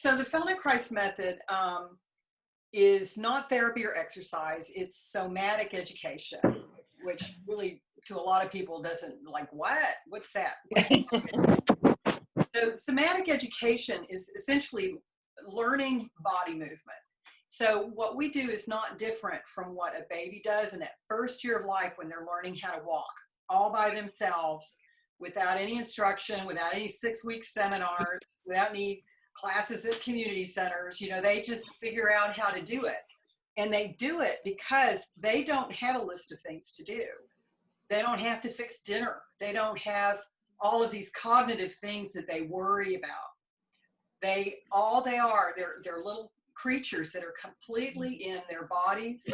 So the Feldenkrais method is not therapy or exercise. It's somatic education, which really to a lot of people doesn't like, what's that? So somatic education is essentially learning body movement. So what we do is not different from what a baby does in that first year of life when they're learning how to walk all by themselves, without any instruction, without any 6-week seminars, without any classes at community centers. You know, they just figure out how to do it. And they do it because they don't have a list of things to do. They don't have to fix dinner. They don't have all of these cognitive things that they worry about. They're little creatures that are completely in their bodies,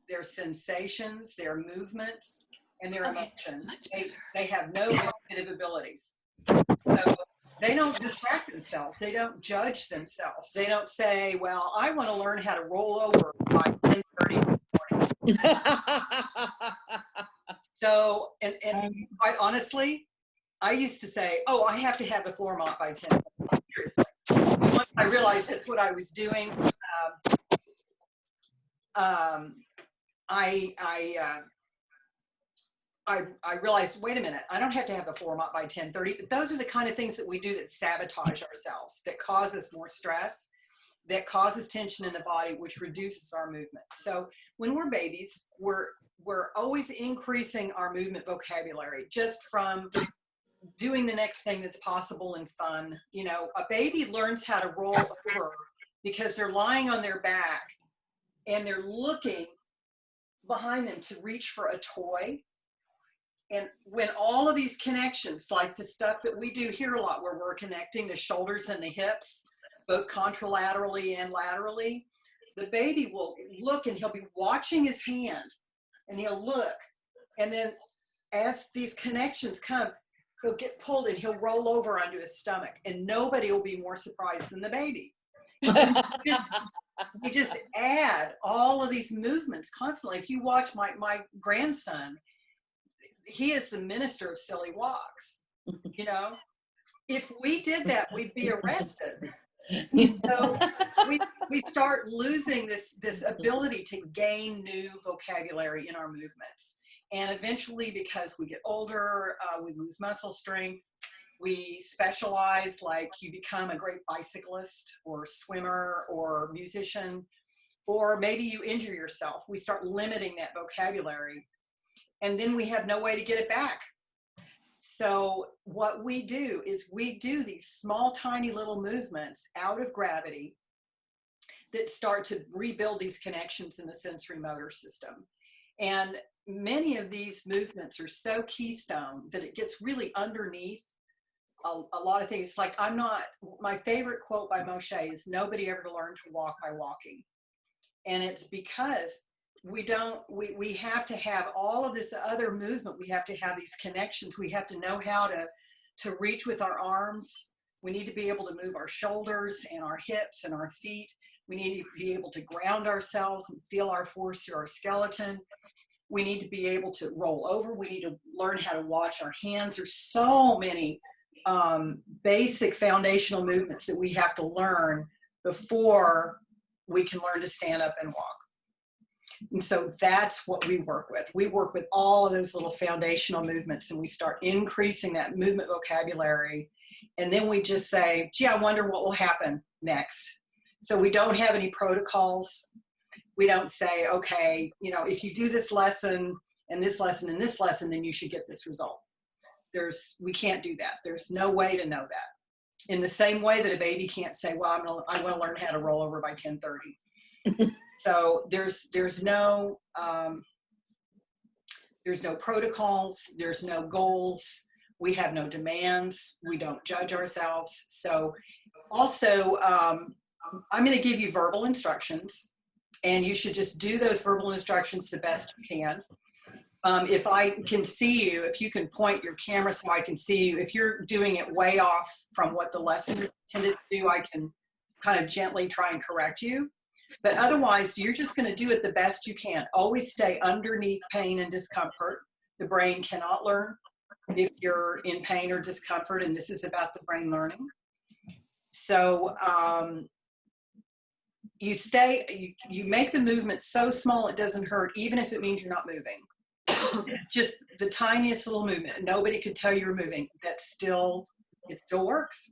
their sensations, their movements, and their emotions. They have no cognitive abilities. So they don't distract themselves. They don't judge themselves. They don't say, well, I want to learn how to roll over by 10:30 in the morning. So, and quite honestly, I used to say, oh, I have to have the floor mop by 10. Seriously. Once I realized that's what I was doing, I realized, wait a minute, I don't have to have the floor mop by 10:30, but those are the kind of things that we do that sabotage ourselves, that cause us more stress, that causes tension in the body, which reduces our movement. So when we're babies, we're always increasing our movement vocabulary just from doing the next thing that's possible and fun. You know, a baby learns how to roll over because they're lying on their back and they're looking behind them to reach for a toy. And when all of these connections, like the stuff that we do here a lot, where we're connecting the shoulders and the hips, both contralaterally and laterally, the baby will look and he'll be watching his hand and he'll look. And then as these connections come, he'll get pulled and he'll roll over onto his stomach, and nobody will be more surprised than the baby. We just add all of these movements constantly. If you watch my grandson, he is the minister of silly walks. You know, if we did that, we'd be arrested. So we start losing this ability to gain new vocabulary in our movements. And eventually, because we get older, we lose muscle strength. We specialize, like you become a great bicyclist or swimmer or musician, or maybe you injure yourself. We start limiting that vocabulary, and then we have no way to get it back. So what we do is we do these small, tiny little movements out of gravity that start to rebuild these connections in the sensory motor system. And many of these movements are so keystone that it gets really underneath a lot of things. It's like, my favorite quote by Moshe is, nobody ever learned to walk by walking. And it's because we have to have all of this other movement. We have to have these connections. We have to know how to reach with our arms. We need to be able to move our shoulders and our hips and our feet. We need to be able to ground ourselves and feel our force through our skeleton. We need to be able to roll over. We need to learn how to watch our hands. There's so many basic foundational movements that we have to learn before we can learn to stand up and walk. And so that's what we work with. We work with all of those little foundational movements, and we start increasing that movement vocabulary. And then we just say, gee, I wonder what will happen next. So we don't have any protocols. We don't say, okay, you know, if you do this lesson and this lesson and this lesson, then you should get this result. We can't do that. There's no way to know that. In the same way that a baby can't say, well, I want to learn how to roll over by 10:30. So there's no protocols. There's no goals. We have no demands. We don't judge ourselves. So also, I'm going to give you verbal instructions, and you should just do those verbal instructions the best you can. If I can see you, if you can point your camera so I can see you, if you're doing it way off from what the lesson is intended to do, I can kind of gently try and correct you. But otherwise, you're just going to do it the best you can. Always stay underneath pain and discomfort. The brain cannot learn if you're in pain or discomfort, and this is about the brain learning. So you make the movement so small it doesn't hurt, even if it means you're not moving. Just the tiniest little movement. Nobody could tell you were moving. It still works.